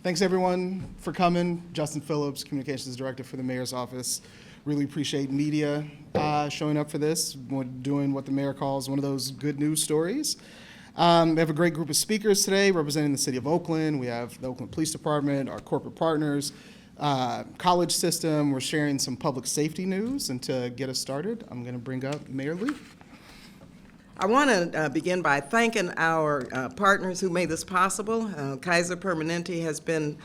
Thanks everyone for coming. Justin Phillips, Communications Director for the Mayor's Office. Really appreciate media showing up for this, doing what the mayor calls one of those good news stories. We have a great group of speakers today representing the city of Oakland. We have the Oakland Police Department, our corporate partners, college system. We're sharing some public safety news, and to get us started, I'm going to bring up Mayor Lee. I want to begin by thanking our partners who made this possible. Kaiser Permanente has been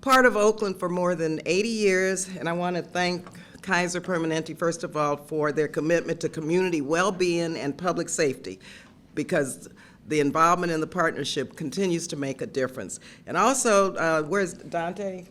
part of Oakland for more than 80 years, and I want to thank Kaiser Permanente, first of all, for their commitment to community well-being and public safety, because the involvement in the partnership continues to make a difference. And also, where's Dante?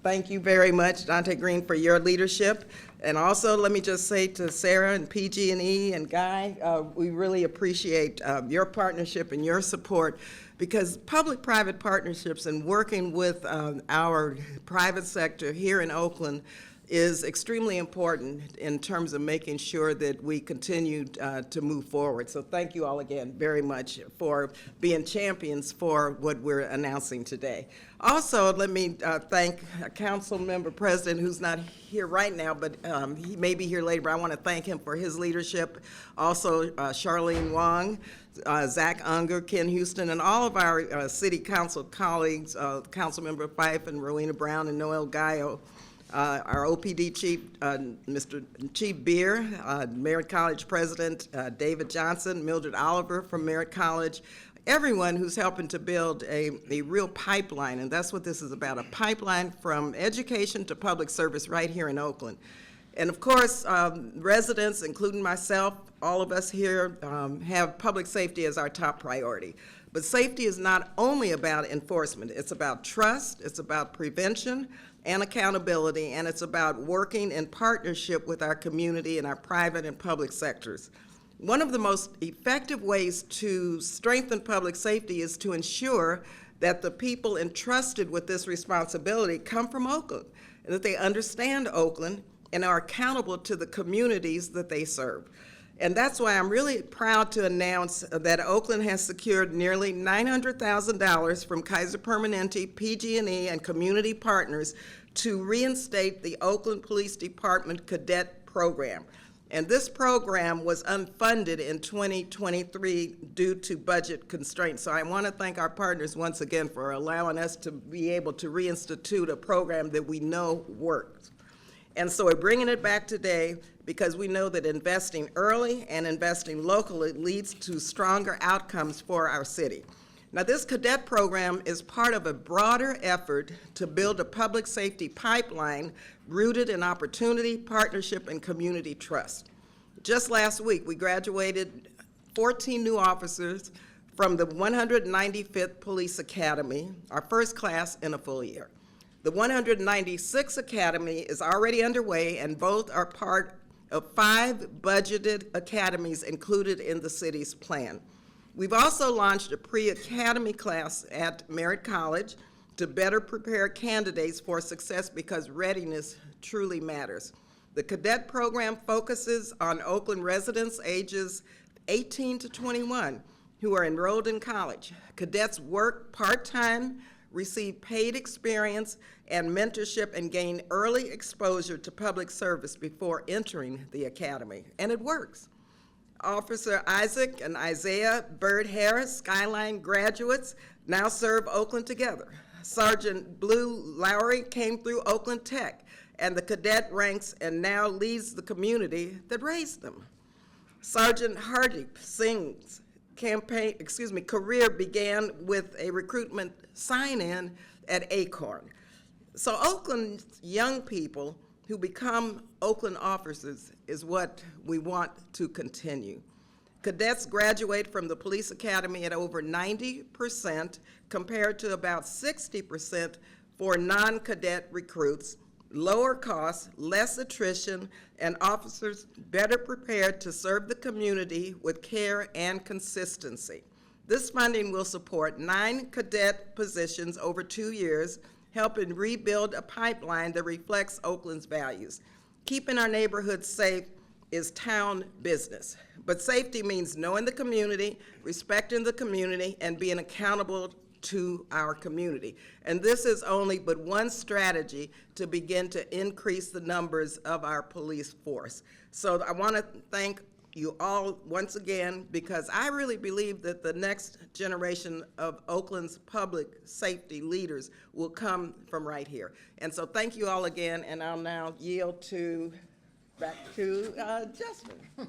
Thank you very much, Dante Green, for your leadership. And also, let me just say to Sarah and PG&E and Guy, we really appreciate your partnership and your support, because public-private partnerships and working with our private sector here in Oakland is extremely important in terms of making sure that we continue to move forward. So thank you all again very much for being champions for what we're announcing today. Also, let me thank a council member president who's not here right now, but he may be here later, but I want to thank him for his leadership. Also, Charlene Wong, Zach Unger, Ken Houston, and all of our city council colleagues, Councilmember Fife and Rowena Brown and Noel Gallo, our OPD chief, Mr. Chief Beer, Merritt College President David Johnson, Mildred Oliver from Merritt College, everyone who's helping to build a real pipeline, and that's what this is about, a pipeline from education to public service right here in Oakland. And of course, residents, including myself, all of us here have public safety as our top priority. But safety is not only about enforcement, it's about trust, it's about prevention and accountability, and it's about working in partnership with our community and our private and public sectors. One of the most effective ways to strengthen public safety is to ensure that the people entrusted with this responsibility come from Oakland, and that they understand Oakland and are accountable to the communities that they serve. And that's why I'm really proud to announce that Oakland has secured nearly $900,000 from Kaiser Permanente, PG&E, and community partners to reinstate the Oakland Police Department Cadet program. And this program was unfunded in 2023 due to budget constraints. So I want to thank our partners once again for allowing us to be able to reinstitute a program that we know works. And so we're bringing it back today because we know that investing early and investing locally leads to stronger outcomes for our city. Now, this cadet program is part of a broader effort to build a public safety pipeline rooted in opportunity, partnership, and community trust. Just last week, we graduated 14 new officers from the 195th Police Academy, our first class in a full year. The 196th Academy is already underway, and both are part of 5 budgeted academies included in the city's plan. We've also launched a pre-academy class at Merritt College to better prepare candidates for success, because readiness truly matters. The cadet program focuses on Oakland residents ages 18 to 21 who are enrolled in college. Cadets work part-time, receive paid experience and mentorship, and gain early exposure to public service before entering the academy. And it works. Officer Isaac and Isaiah Bird Harris, Skyline graduates, now serve Oakland together. Sergeant Blue Lowry came through Oakland Tech, and the cadet ranks and now leads the community that raised them. Sergeant Hardeep Singh's career began with a recruitment sign-in at Acorn. So Oakland's young people who become Oakland officers is what we want to continue. Cadets graduate from the police academy at over 90%, compared to about 60% for non-cadet recruits, lower costs, less attrition, and officers better prepared to serve the community with care and consistency. This funding will support 9 cadet positions over 2 years, helping rebuild a pipeline that reflects Oakland's values. Keeping our neighborhoods safe is town business, but safety means knowing the community, respecting the community, and being accountable to our community. And this is only but one strategy to begin to increase the numbers of our police force. So I want to thank you all once again, because I really believe that the next generation of Oakland's public safety leaders will come from right here. And so thank you all again, and I'll now yield back to Justin.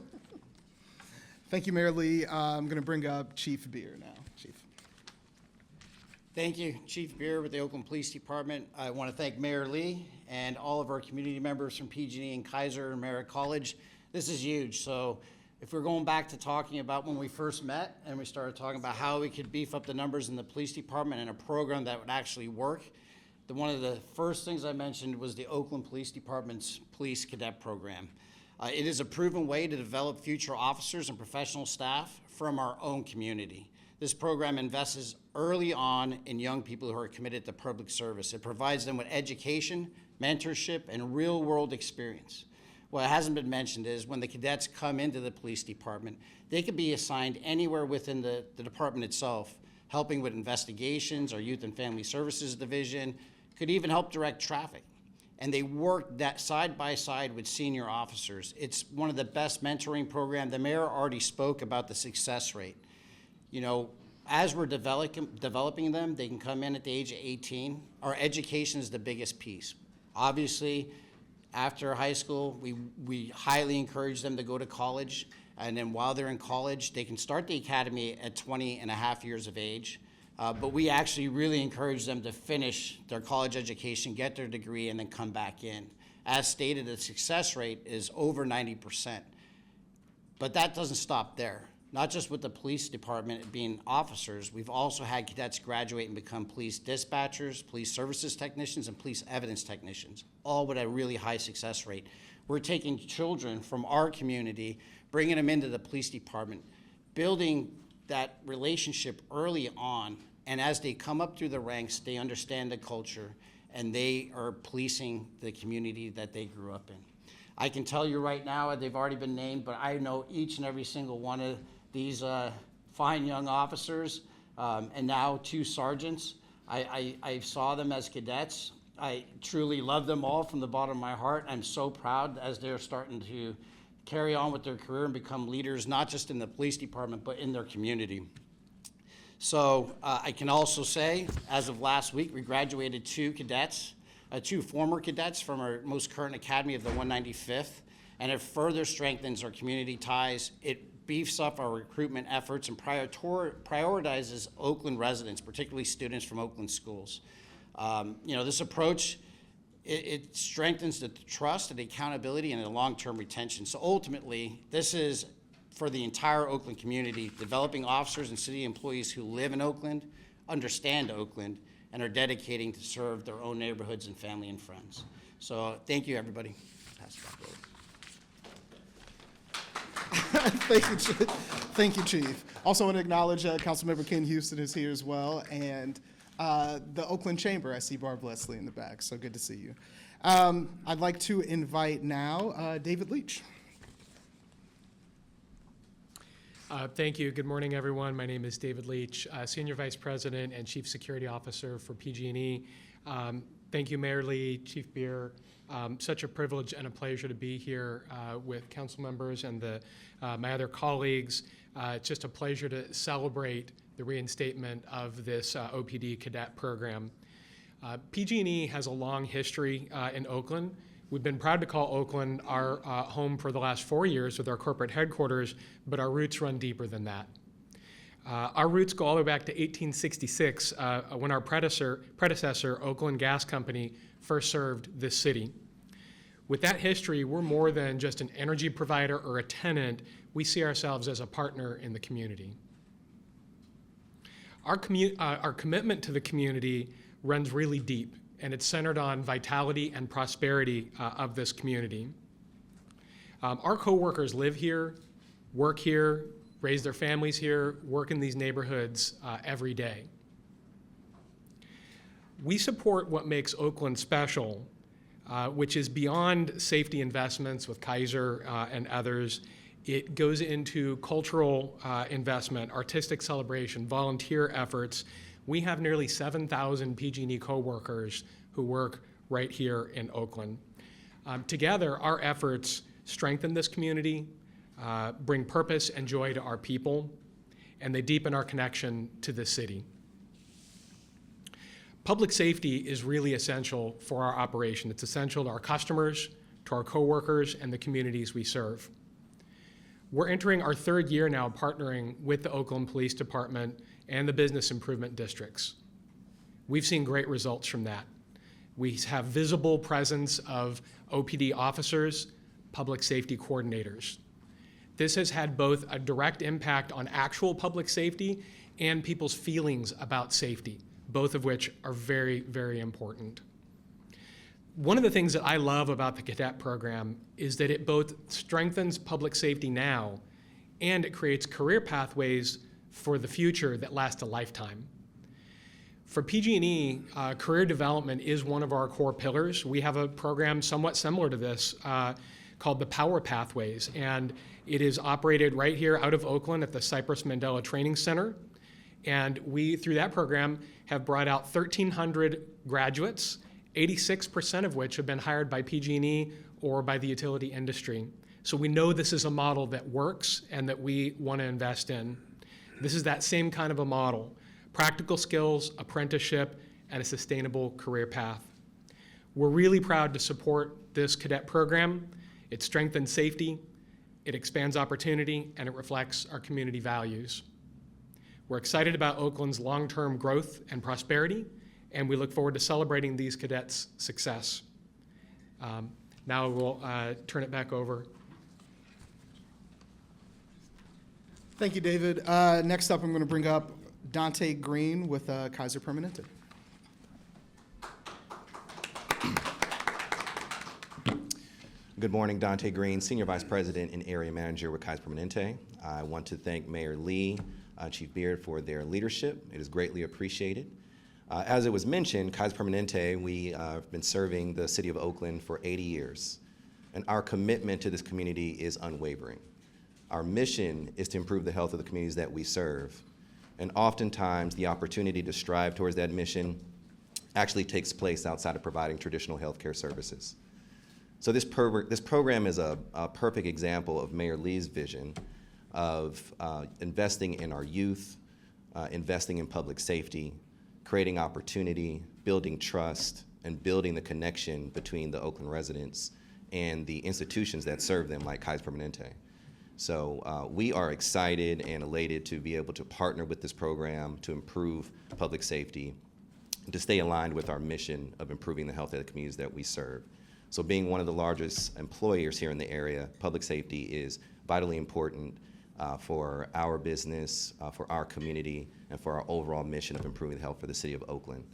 Thank you, Mayor Lee. I'm going to bring up Chief Beer now. Chief. Thank you, Chief Beer with the Oakland Police Department. I want to thank Mayor Lee and all of our community members from PG&E and Kaiser and Merritt College. This is huge. So if we're going back to talking about when we first met and we started talking about how we could beef up the numbers in the police department and a program that would actually work, one of the first things I mentioned was the Oakland Police Department's Police Cadet Program. It is a proven way to develop future officers and professional staff from our own community. This program invests early on in young people who are committed to public service. It provides them with education, mentorship, and real-world experience. What hasn't been mentioned is when the cadets come into the police department, they could be assigned anywhere within the department itself, helping with investigations, our Youth and Family Services Division, could even help direct traffic. And they work that side by side with senior officers. It's one of the best mentoring programs. The mayor already spoke about the success rate. You know, as we're developing them, they can come in at the age of 18. Our education is the biggest piece. Obviously, after high school, we highly encourage them to go to college. And then while they're in college, they can start the academy at 20 and a half years of age. But we actually really encourage them to finish their college education, get their degree, and then come back in. As stated, the success rate is over 90%. But that doesn't stop there. Not just with the police department being officers, we've also had cadets graduate and become police dispatchers, police services technicians, and police evidence technicians, all with a really high success rate. We're taking children from our community, bringing them into the police department, building that relationship early on, and as they come up through the ranks, they understand the culture, and they are policing the community that they grew up in. I can tell you right now, they've already been named, but I know each and every single one of these fine young officers, and now 2 sergeants. I saw them as cadets. I truly love them all from the bottom of my heart. I'm so proud as they're starting to carry on with their career and become leaders, not just in the police department, but in their community. So I can also say, as of last week, we graduated 2 cadets, 2 former cadets from our most current academy of the 195th, and it further strengthens our community ties. It beefs up our recruitment efforts and prioritizes Oakland residents, particularly students from Oakland schools. This approach, it strengthens the trust and the accountability and the long-term retention. So ultimately, this is for the entire Oakland community, developing officers and city employees who live in Oakland, understand Oakland, and are dedicating to serve their own neighborhoods and family and friends. So thank you, everybody. Pass it back over. Thank you, Chief. Also want to acknowledge Councilmember Ken Houston is here as well, and the Oakland Chamber. I see Barb Leslie in the back, so good to see you. I'd like to invite now David Leach. Thank you. Good morning, everyone. My name is David Leach, Senior Vice President and Chief Security Officer for PG&E. Thank you, Mayor Lee, Chief Beer. Such a privilege and a pleasure to be here with council members and my other colleagues. It's just a pleasure to celebrate the reinstatement of this OPD cadet program. PG&E has a long history in Oakland. We've been proud to call Oakland our home for the last 4 years with our corporate headquarters, but our roots run deeper than that. Our roots go all the way back to 1866 when our predecessor, Oakland Gas Company, first served this city. With that history, we're more than just an energy provider or a tenant. We see ourselves as a partner in the community. Our commitment to the community runs really deep, and it's centered on vitality and prosperity of this community. Our coworkers live here, work here, raise their families here, work in these neighborhoods every day. We support what makes Oakland special, which is beyond safety investments with Kaiser and others. It goes into cultural investment, artistic celebration, volunteer efforts. We have nearly 7,000 PG&E coworkers who work right here in Oakland. Together, our efforts strengthen this community, bring purpose and joy to our people, and they deepen our connection to the city. Public safety is really essential for our operation. It's essential to our customers, to our coworkers, and the communities we serve. We're entering our third year now partnering with the Oakland Police Department and the business improvement districts. We've seen great results from that. We have visible presence of OPD officers, public safety coordinators. This has had both a direct impact on actual public safety and people's feelings about safety, both of which are very, very important. One of the things that I love about the Cadet program is that it both strengthens public safety now and it creates career pathways for the future that last a lifetime. For PG&E, career development is one of our core pillars. We have a program somewhat similar to this called the Power Pathways, and it is operated right here out of Oakland at the Cypress Mandela Training Center. And we, through that program, have brought out 1,300 graduates, 86% of which have been hired by PG&E or by the utility industry. So we know this is a model that works and that we want to invest in. This is that same kind of a model: practical skills, apprenticeship, and a sustainable career path. We're really proud to support this cadet program. It strengthens safety, it expands opportunity, and it reflects our community values. We're excited about Oakland's long-term growth and prosperity, and we look forward to celebrating these cadets' success. Now we'll turn it back over. Thank you, David. Next up, I'm going to bring up Dante Green with Kaiser Permanente. Good morning, Dante Green, Senior Vice President and Area Manager with Kaiser Permanente. I want to thank Mayor Lee, Chief Beard for their leadership. It is greatly appreciated. As it was mentioned, Kaiser Permanente, we have been serving the city of Oakland for 80 years, and our commitment to this community is unwavering. Our mission is to improve the health of the communities that we serve, and oftentimes the opportunity to strive towards that mission actually takes place outside of providing traditional healthcare services. So this program is a perfect example of Mayor Lee's vision of investing in our youth, investing in public safety, creating opportunity, building trust, and building the connection between the Oakland residents and the institutions that serve them, like Kaiser Permanente. So we are excited and elated to be able to partner with this program to improve public safety, to stay aligned with our mission of improving the health of the communities that we serve. So being one of the largest employers here in the area, public safety is vitally important for our business, for our community, and for our overall mission of improving the health for the city of Oakland.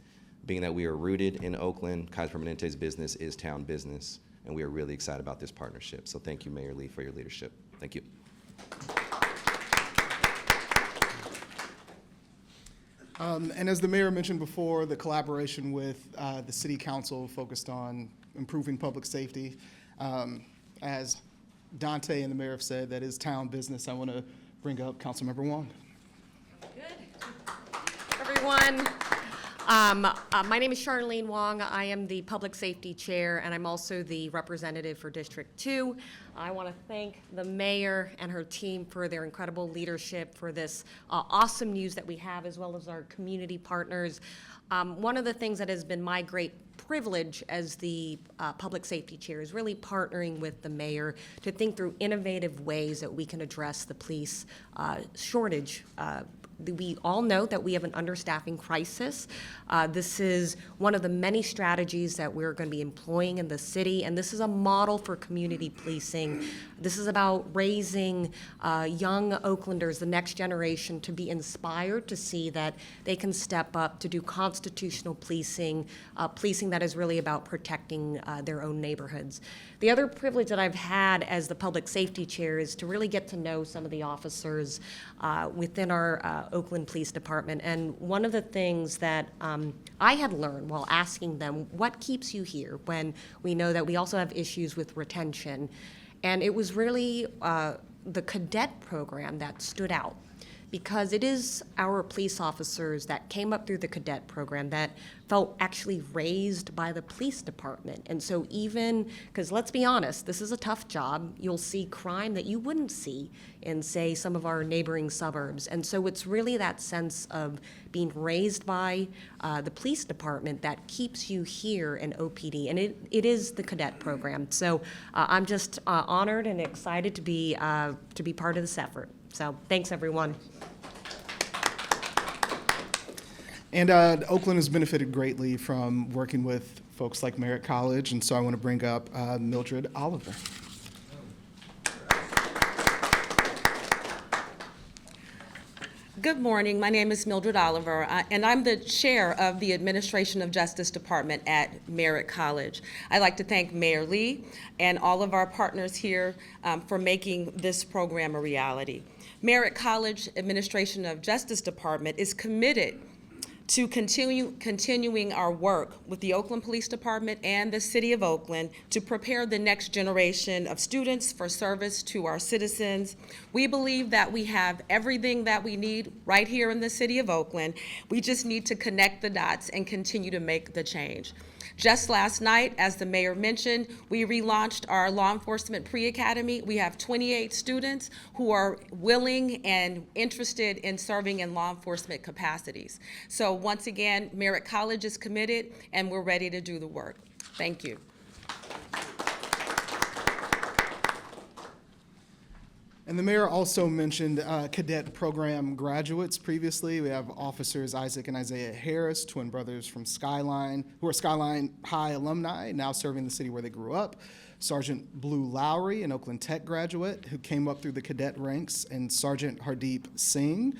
Being that we are rooted in Oakland, Kaiser Permanente's business is town business, and we are really excited about this partnership. So thank you, Mayor Lee, for your leadership. Thank you. And as the mayor mentioned before, the collaboration with the city council focused on improving public safety. As Dante and the mayor have said, that is town business. I want to bring up Councilmember Wong. Good. Everyone, my name is Charlene Wong. I am the Public Safety Chair, and I'm also the representative for District 2. I want to thank the mayor and her team for their incredible leadership for this awesome news that we have, as well as our community partners. One of the things that has been my great privilege as the Public Safety Chair is really partnering with the mayor to think through innovative ways that we can address the police shortage. We all know that we have an understaffing crisis. This is one of the many strategies that we're going to be employing in the city, and this is a model for community policing. This is about raising young Oaklanders, the next generation, to be inspired to see that they can step up to do constitutional policing, policing that is really about protecting their own neighborhoods. The other privilege that I've had as the Public Safety Chair is to really get to know some of the officers within our Oakland Police Department. And one of the things that I had learned while asking them, what keeps you here, when we know that we also have issues with retention? And it was really the cadet program that stood out, because it is our police officers that came up through the cadet program that felt actually raised by the police department. And so even, because let's be honest, this is a tough job. You'll see crime that you wouldn't see in, say, some of our neighboring suburbs. And so it's really that sense of being raised by the police department that keeps you here in OPD. And it is the cadet program. So I'm just honored and excited to be part of this effort. So thanks, everyone. And Oakland has benefited greatly from working with folks like Merritt College, and so I want to bring up Mildred Oliver. Good morning. My name is Mildred Oliver, and I'm the chair of the Administration of Justice Department at Merritt College. I'd like to thank Mayor Lee and all of our partners here for making this program a reality. Merritt College Administration of Justice Department is committed to continuing our work with the Oakland Police Department and the City of Oakland to prepare the next generation of students for service to our citizens. We believe that we have everything that we need right here in the City of Oakland. We just need to connect the dots and continue to make the change. Just last night, as the mayor mentioned, we relaunched our Law Enforcement Pre-Academy. We have 28 students who are willing and interested in serving in law enforcement capacities. So once again, Merritt College is committed and we're ready to do the work. Thank you. And the mayor also mentioned cadet program graduates previously. We have officers Isaac and Isaiah Harris, twin brothers from Skyline, who are Skyline High alumni, now serving the city where they grew up. Sergeant Blue Lowry, an Oakland Tech graduate who came up through the cadet ranks, and Sergeant Hardeep Singh,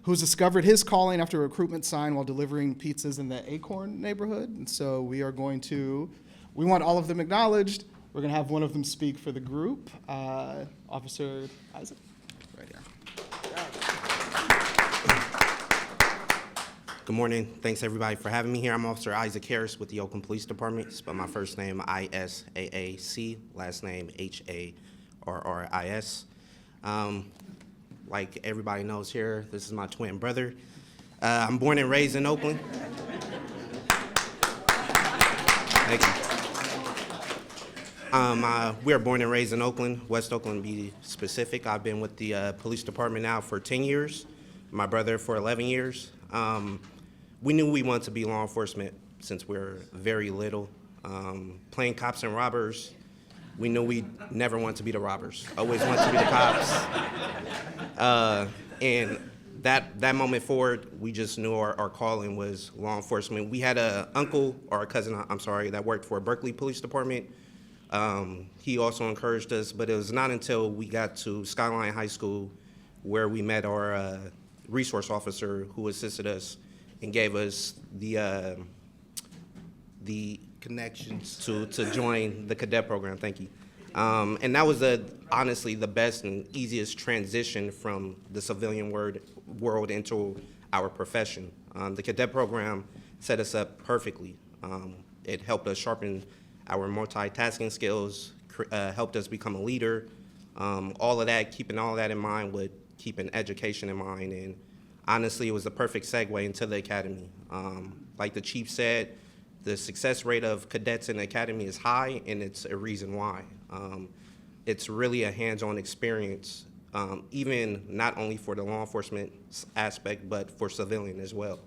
who's discovered his calling after a recruitment sign while delivering pizzas in the Acorn neighborhood. And so we want all of them acknowledged. We're going to have one of them speak for the group. Officer Isaac, right here. Good morning. Thanks, everybody, for having me here. I'm Officer Isaac Harris with the Oakland Police Department. Spell my first name I-S-A-A-C, last name H-A-R-R-I-S. Like everybody knows here, this is my twin brother. I'm born and raised in Oakland. Thank you. We are born and raised in Oakland, West Oakland to be specific. I've been with the police department now for 10 years, my brother for 11 years. We knew we wanted to be law enforcement since we were very little. Playing cops and robbers, we knew we never wanted to be the robbers, always wanted to be the cops. And that moment forward, we just knew our calling was law enforcement. We had an uncle, or a cousin, I'm sorry, that worked for Berkeley Police Department. He also encouraged us, but it was not until we got to Skyline High School where we met our resource officer who assisted us and gave us the connections to join the cadet program. Thank you. And that was honestly the best and easiest transition from the civilian world into our profession. The cadet program set us up perfectly. It helped us sharpen our multitasking skills, helped us become a leader. All of that, keeping all that in mind would keep an education in mind. And honestly, it was the perfect segue into the academy. Like the chief said, the success rate of cadets in the academy is high, and it's a reason why. It's really a hands-on experience, even not only for the law enforcement aspect, but for civilian as well.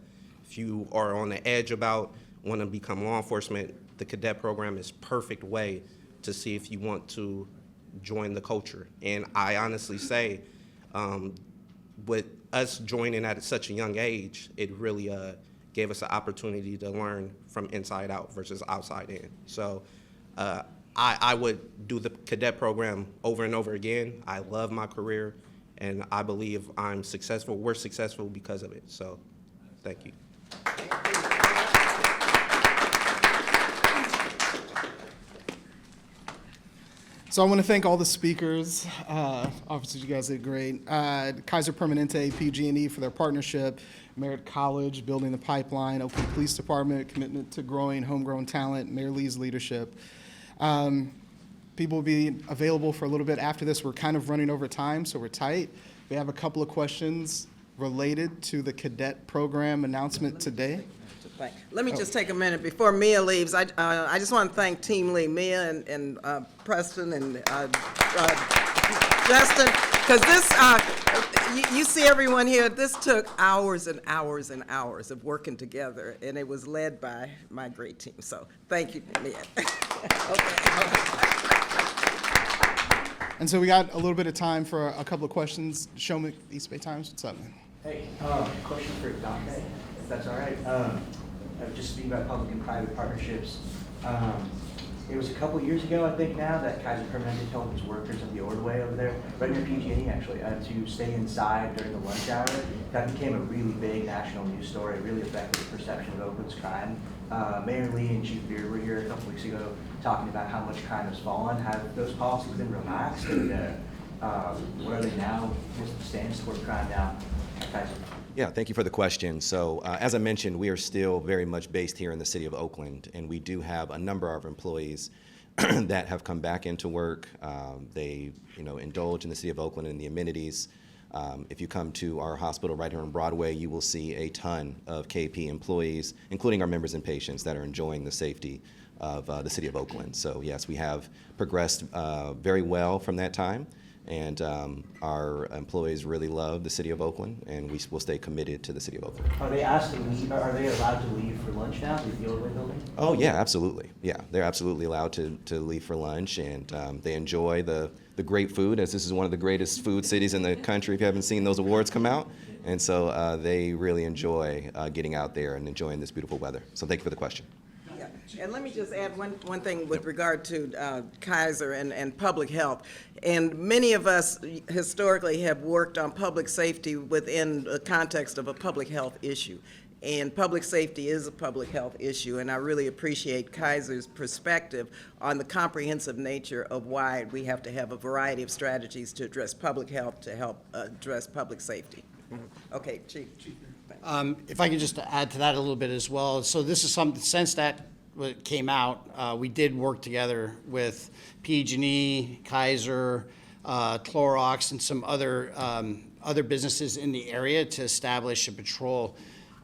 If you are on the edge about want to become law enforcement, the cadet program is perfect way to see if you want to join the culture. And I honestly say, with us joining at such a young age, it really gave us an opportunity to learn from inside out versus outside in. So I would do the cadet program over and over again. I love my career, and I believe I'm successful. We're successful because of it. So thank you. So I want to thank all the speakers. Officers, you guys did great. Kaiser Permanente, PG&E for their partnership, Merritt College, building the pipeline, Oakland Police Department, commitment to growing homegrown talent, Mayor Lee's leadership. People will be available for a little bit after this. We're kind of running over time, so we're tight. We have a couple of questions related to the cadet program announcement today. Let me just take a minute before Mia leaves. I just want to thank Team Lee, Mia and Preston and Justin, because this, you see everyone here, this took hours and hours and hours of working together, and it was led by my great team. So thank you, Mia. Okay. And so we got a little bit of time for a couple of questions. Show me East Bay Times. What's up, man? Hey, question for Dante, if that's all right. Just speaking about public and private partnerships. It was a couple years ago, I think now, that Kaiser Permanente told its workers of the Ordway over there, right near PG&E actually, to stay inside during the lunch hour. That became a really big national news story. It really affected the perception of Oakland's crime. Mayor Lee and Chief Beard were here a couple weeks ago talking about how much crime has fallen. Have those policies been relaxed? And what are they now? What's the stance toward crime now at Kaiser? Yeah, thank you for the question. So as I mentioned, we are still very much based here in the city of Oakland, and we do have a number of employees that have come back into work. They, indulge in the city of Oakland and the amenities. If you come to our hospital right here on Broadway, you will see a ton of KP employees, including our members and patients, that are enjoying the safety of the city of Oakland. So yes, we have progressed very well from that time. And our employees really love the city of Oakland, and we will stay committed to the city of Oakland. Are they asked to leave? Are they allowed to leave for lunch now, the Ordway building? Oh yeah, absolutely. Yeah, they're absolutely allowed to leave for lunch, and they enjoy the great food, as this is one of the greatest food cities in the country if you haven't seen those awards come out. And so they really enjoy getting out there and enjoying this beautiful weather. So thank you for the question. And let me just add one thing with regard to Kaiser and public health. And many of us historically have worked on public safety within the context of a public health issue. And public safety is a public health issue, and I really appreciate Kaiser's perspective on the comprehensive nature of why we have to have a variety of strategies to address public health to help address public safety. Okay, Chief. If I could just add to that a little bit as well. So this is something, since that came out, we did work together with PG&E, Kaiser, Clorox, and some other businesses in the area to establish a patrol.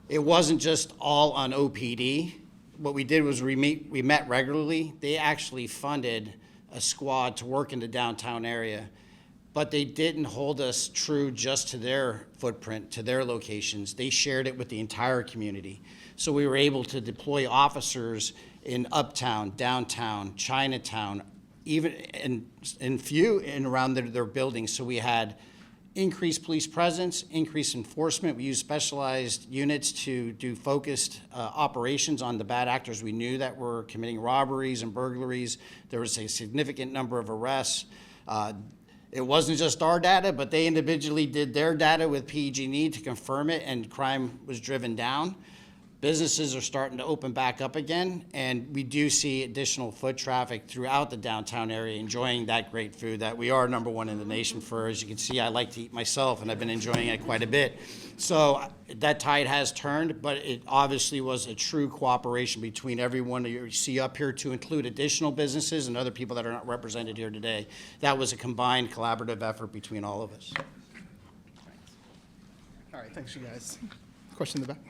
It wasn't just all on OPD. What we did was we met regularly. They actually funded a squad to work in the downtown area, but they didn't hold us true just to their footprint, to their locations. They shared it with the entire community. So we were able to deploy officers in Uptown, Downtown, Chinatown, even in few and around their buildings. So we had increased police presence, increased enforcement. We used specialized units to do focused operations on the bad actors we knew that were committing robberies and burglaries. There was a significant number of arrests. It wasn't just our data, but they individually did their data with PG&E to confirm it, and crime was driven down. Businesses are starting to open back up again, and we do see additional foot traffic throughout the downtown area enjoying that great food that we are #1 in the nation for. As you can see, I like to eat myself, and I've been enjoying it quite a bit. So that tide has turned, but it obviously was a true cooperation between everyone that you see up here, to include additional businesses and other people that are not represented here today. That was a combined collaborative effort between all of us. All right, thanks, you guys. Question in the back.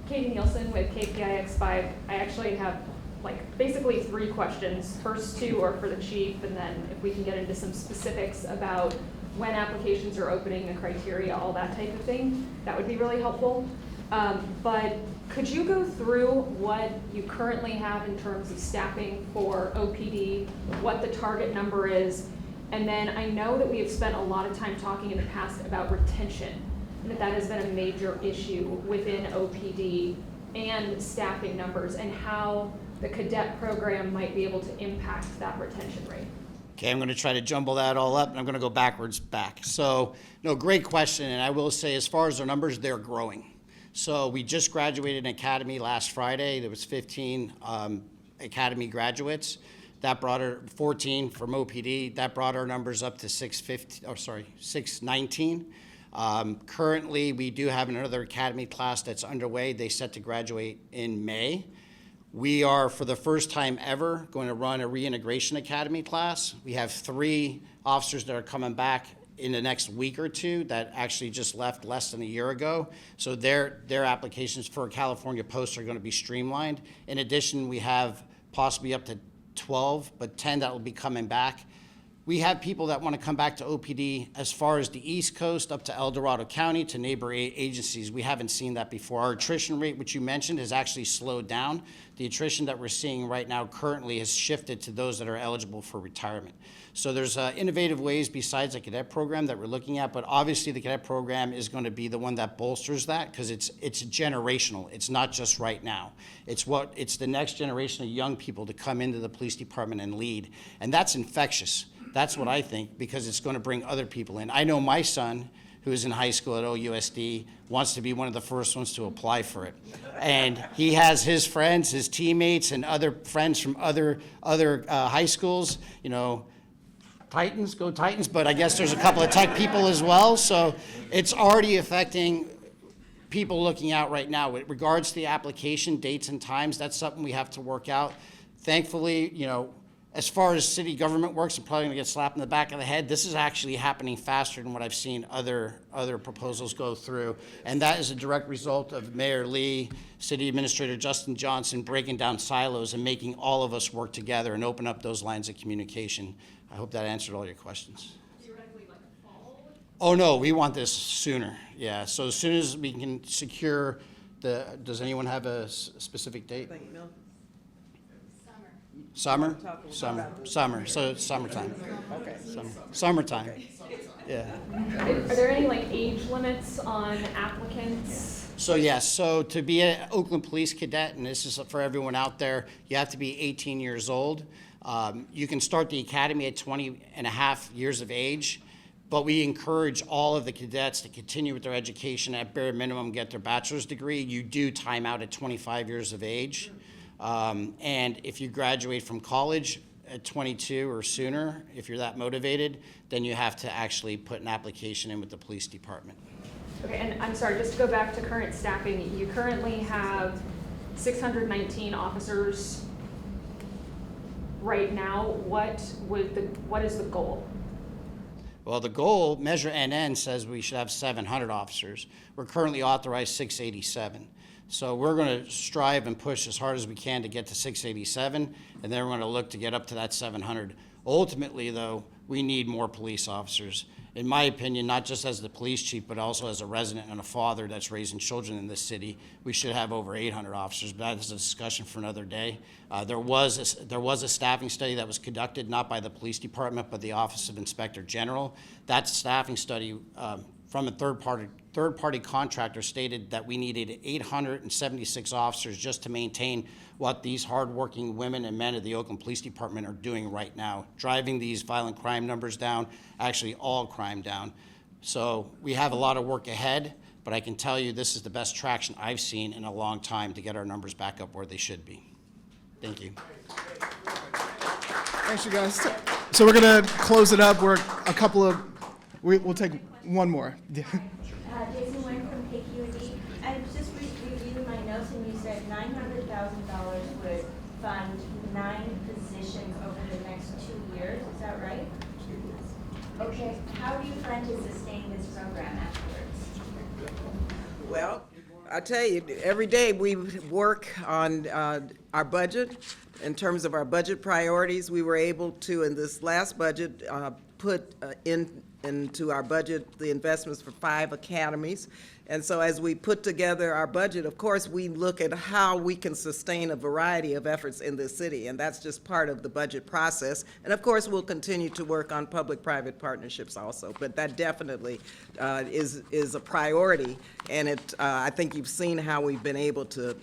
Katie Nielsen with KPIX5. I actually have basically 3 questions. First 2 are for the chief, and then if we can get into some specifics about when applications are opening, the criteria, all that type of thing, that would be really helpful. But could you go through what you currently have in terms of staffing for OPD, what the target number is, and then I know that we have spent a lot of time talking in the past about retention, and that has been a major issue within OPD and staffing numbers, and how the cadet program might be able to impact that retention rate. Okay, I'm going to try to jumble that all up, and I'm going to go backwards back. So, no, great question, and I will say, as far as our numbers, they're growing. So we just graduated an academy last Friday. There was 15 academy graduates. That brought our 14 from OPD. That brought our numbers up to 619. Currently, we do have another academy class that's underway. They set to graduate in May. We are, for the first time ever, going to run a reintegration academy class. We have 3 officers that are coming back in the next week or two that actually just left less than a year ago. So their applications for a California post are going to be streamlined. In addition, we have possibly up to 12, but 10 that will be coming back. We have people that want to come back to OPD as far as the East Coast up to El Dorado County to neighboring agencies. We haven't seen that before. Our attrition rate, which you mentioned, has actually slowed down. The attrition that we're seeing right now currently has shifted to those that are eligible for retirement. So there's innovative ways besides the cadet program that we're looking at, but obviously the cadet program is going to be the one that bolsters that because it's generational. It's not just right now. It's the next generation of young people to come into the police department and lead, and that's infectious. That's what I think, because it's going to bring other people in. I know my son, who is in high school at OUSD, wants to be one of the first ones to apply for it. And he has his friends, his teammates, and other friends from other high schools, you know, Titans, go Titans, but I guess there's a couple of tech people as well. So it's already affecting people looking out right now. With regards to the application dates and times, that's something we have to work out. Thankfully, you know, as far as city government works, I'm probably going to get slapped in the back of the head. This is actually happening faster than what I've seen other proposals go through. And that is a direct result of Mayor Lee, City Administrator Justin Johnson breaking down silos and making all of us work together and open up those lines of communication. I hope that answered all your questions. Theoretically, like a fall? Oh, no, we want this sooner. Yeah, so as soon as we can secure does anyone have a specific date? Thank you, Mel. Summer? Summer, so it's summertime. Okay. Summertime, yeah. Are there any like age limits on applicants? So yes, so to be an Oakland Police Cadet, and this is for everyone out there, you have to be 18 years old. You can start the academy at 20 and a half years of age, but we encourage all of the cadets to continue with their education at bare minimum, get their bachelor's degree. You do time out at 25 years of age. And if you graduate from college at 22 or sooner, if you're that motivated, then you have to actually put an application in with the police department. Okay, and I'm sorry, just to go back to current staffing, you currently have 619 officers right now. What is the goal? Well, the goal, Measure NN, says we should have 700 officers. We're currently authorized 687. So we're going to strive and push as hard as we can to get to 687, and then we're going to look to get up to that 700. Ultimately, though, we need more police officers. In my opinion, not just as the police chief, but also as a resident and a father that's raising children in this city, we should have over 800 officers, but that is a discussion for another day. There was a staffing study that was conducted, not by the police department, but the Office of Inspector General. That staffing study from a third-party contractor stated that we needed 876 officers just to maintain what these hardworking women and men of the Oakland Police Department are doing right now, driving these violent crime numbers down, actually all crime down. So we have a lot of work ahead, but I can tell you this is the best traction I've seen in a long time to get our numbers back up where they should be. Thank you. Thanks, you guys. So we're going to close it up. We'll take one more. Jason Wang from KQED. I was just reviewing my notes, and you said $900,000 would fund 9 positions over the next 2 years. Is that right? Okay. How do you plan to sustain this program afterwards? Well, I tell you, every day we work on our budget. In terms of our budget priorities, we were able to, in this last budget, put into our budget the investments for 5 academies. And so as we put together our budget, of course, we look at how we can sustain a variety of efforts in this city, and that's just part of the budget process. And of course, we'll continue to work on public-private partnerships also, but that definitely is a priority. And I think you've seen how we've been able to,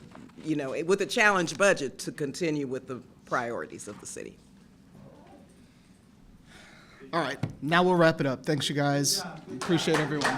you know, with a challenged budget, to continue with the priorities of the city. All right, now we'll wrap it up. Thanks, you guys. Appreciate everyone.